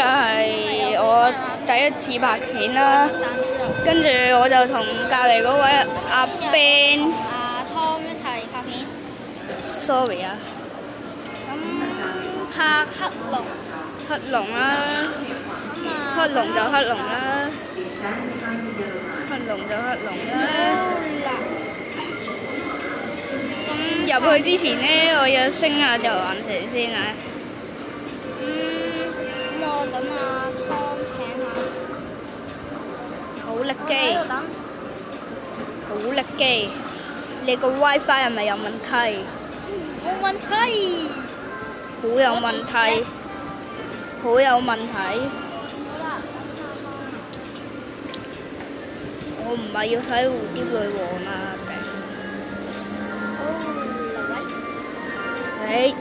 係我第一次拍片啦，跟住我就同隔離嗰位阿 Ben 阿 Tom 一齊拍片。 sorry 啊，咁拍黑龍，黑龍啦，黑龍就黑龍啦，黑龍就黑龍啦。咁入去之前呢，我要升下就環城先啊。咁我等阿 Tom 請下。好力我喺度機，等。好力機，你個 WiFi 係咪有問題？冇問題。好有問題，好有問題。好啦，我唔係要睇蝴蝶女王啊！好，劉偉。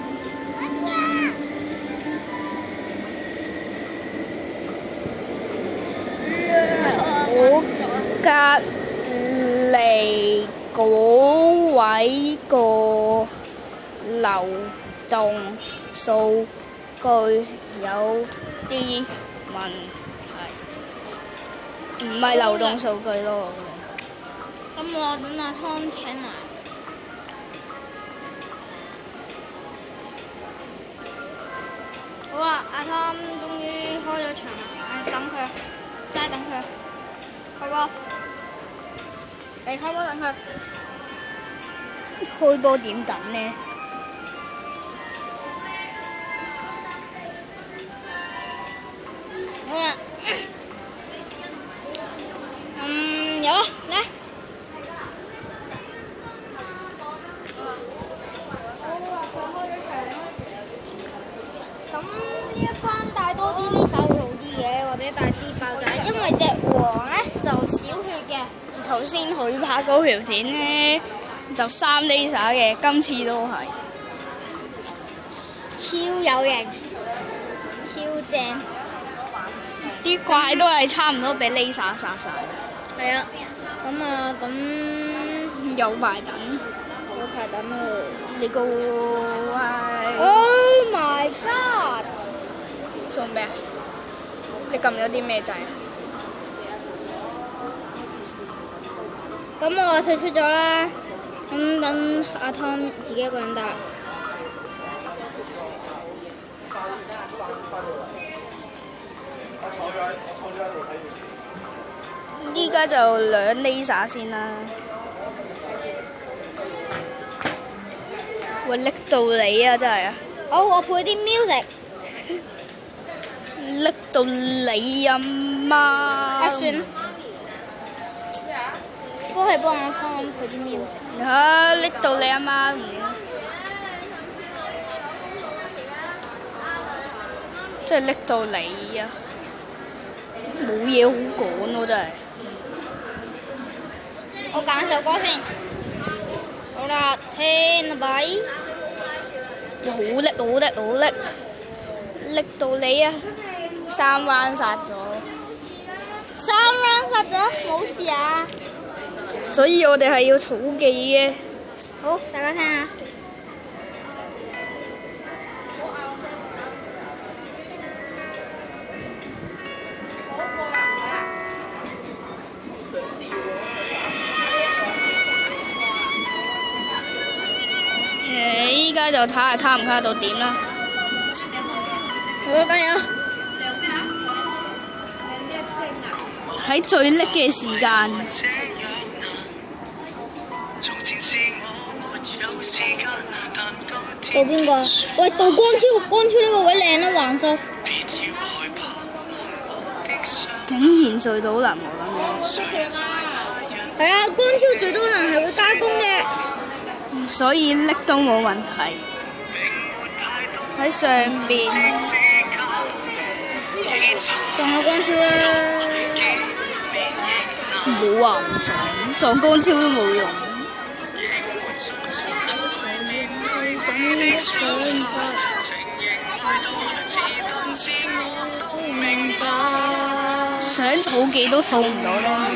我隔離嗰位個流動數據有啲問題，唔係流動數據咯。咁我等阿 Tom 請埋。好啦，阿 Tom 終於開咗場啦，等佢，齋等佢，開波。嚟開波等佢。開波點等呢？好啦，有啊，嚟。咁呢一關帶多啲呢手會好啲嘅，或者帶啲爆仔，因為隻黃咧就少血嘅。頭先佢拍嗰條片呢，就3 laser 嘅，今次都係。超有型，超正。啲怪都係差唔多俾 laser 殺晒。係啊，咁有排等。有排等啊！你個係 Oh my god！做咩啊？你撳咗啲咩掣啊？咁我退出咗啦，咁等阿 Tom 自己一個人打。依家就2 laser 先啦。會拎到你啊！真係啊！好，我配啲 music。拎到你啊媽！算啦，都係幫我 Tom 配啲 music。嚇！拎到你啊媽！真係拎到你啊！冇嘢好講喎，真係。我揀首歌先。好啦，聽啦咪。好叻，好叻，好叻！拎到你啊！3 round 殺咗。3 round 殺咗，冇事啊。所以我哋係要儲技嘅。好，大家聽下。依家就睇下卡唔卡到點啦。好，加油！喺最叻嘅時間。到邊個？喂，到光超，光超呢個位靚啦，橫掃。竟然最到能我咁係啊，光超最多能係會加工嘅。樣，所以拎都冇問題。喺上邊撞下光超啦！冇話唔撞光超都冇用。想儲技都儲唔到啦。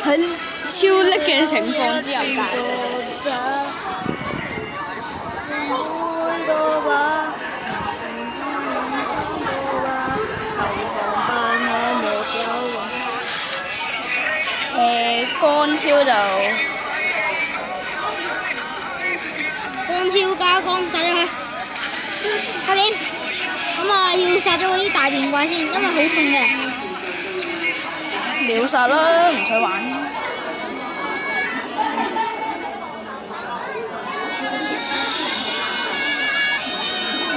喺超叻嘅情況之下殺咗。乾超就乾超加乾殺咗佢，快點！咁啊要殺咗嗰啲大便怪先，因為好痛嘅。秒殺啦，唔使玩。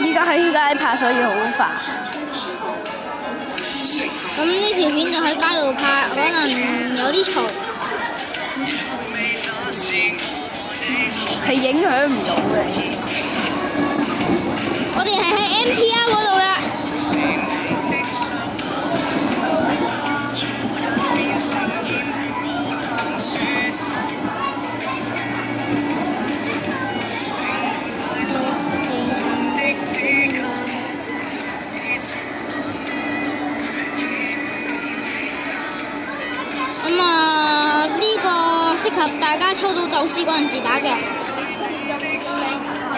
依家喺街拍，所以好煩。咁呢條片就喺街度拍，可能有啲嘈。係影響唔到嘅。我哋係喺 MTR 嗰度㗎。咁啊，呢個適合大家抽到宙斯嗰陣時打嘅。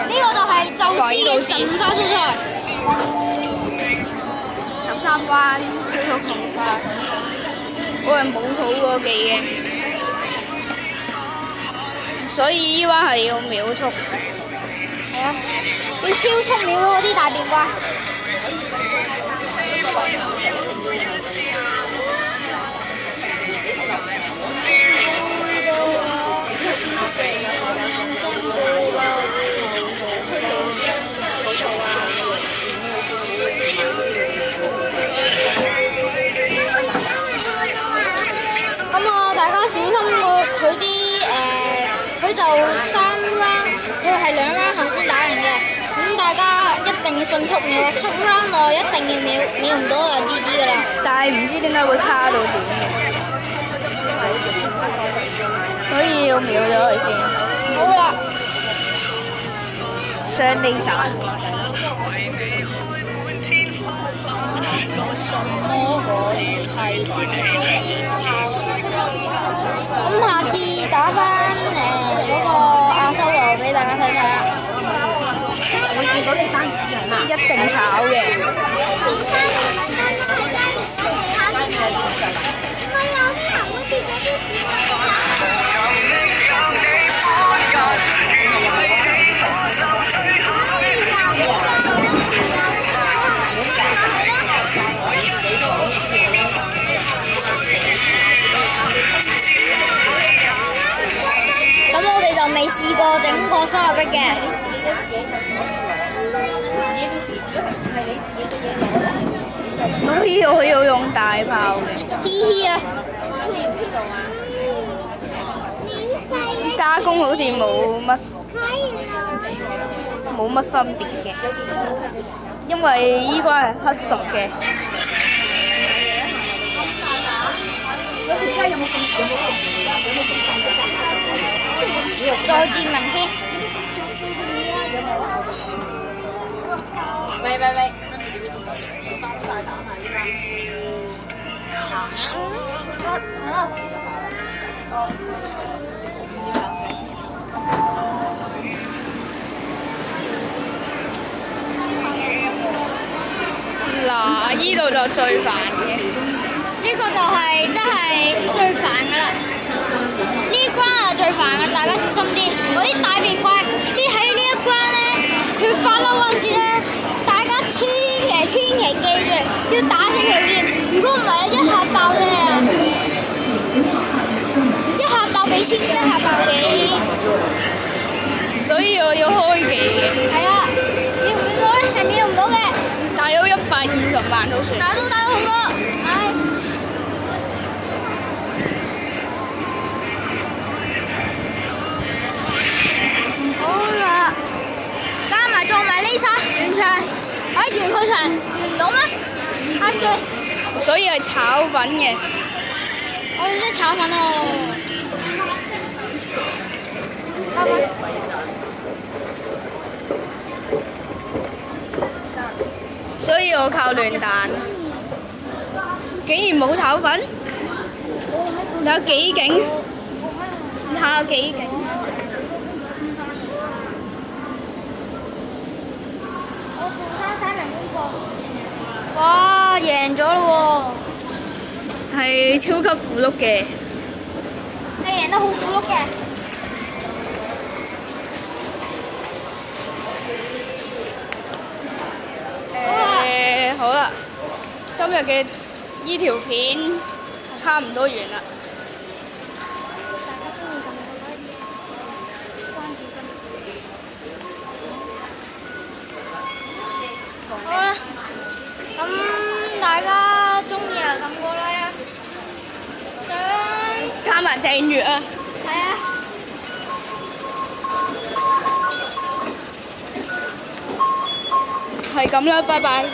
呢個就係宙斯嘅神花速賽13關超速通關，我係冇儲過技嘅，所以依關係要秒速。係啊，要超速秒嗰啲大便怪。咁啊，大家小心佢啲佢就3 round， 佢係2 round 後先打人嘅。咁大家一定要迅速秒啊！7 round 內一定要秒，秒唔到就 GG 㗎啦。但係唔知點解會卡到點嘅，所以要秒咗佢先。好啦，雙呢殺。咁下次打返嗰個阿修羅俾大家睇睇啊！一定炒嘅。咁我哋就未試過整個雙入壁嘅。所以我要用大炮嘅。嘻嘻啊！加工好似冇乜分別嘅，因為依關係黑熟嘅。再戰明天。喂。嗱，依度就最煩嘅。呢個就係真係最煩㗎啦！呢關啊最煩嘅，大家小心啲。嗰啲大便怪匿喺呢一關咧，佢發嬲嗰陣時咧，大家千祈記住要打死佢先。如果唔係一下爆咩啊？一下爆幾千，一下爆幾。所以我要開技嘅。係啊，秒唔秒到咧？係秒唔到嘅。大咗120萬都算。打到好多，唉。好啦，加埋撞埋呢殺完場，完佢場完唔到咩？阿四，所以係炒粉嘅。我哋即係炒粉咯。炒粉。所以我靠亂彈，竟然冇炒粉。好有幾勁，你睇下有幾勁。我做翻3人功課。哇！贏咗咯喎！係超級苦碌嘅。係贏得好苦碌嘅。好啦，今日嘅依條片差唔多完啦。好啦，咁大家中意就撳個 like 啊，加埋訂閱啊！係啊。係咁啦，拜拜。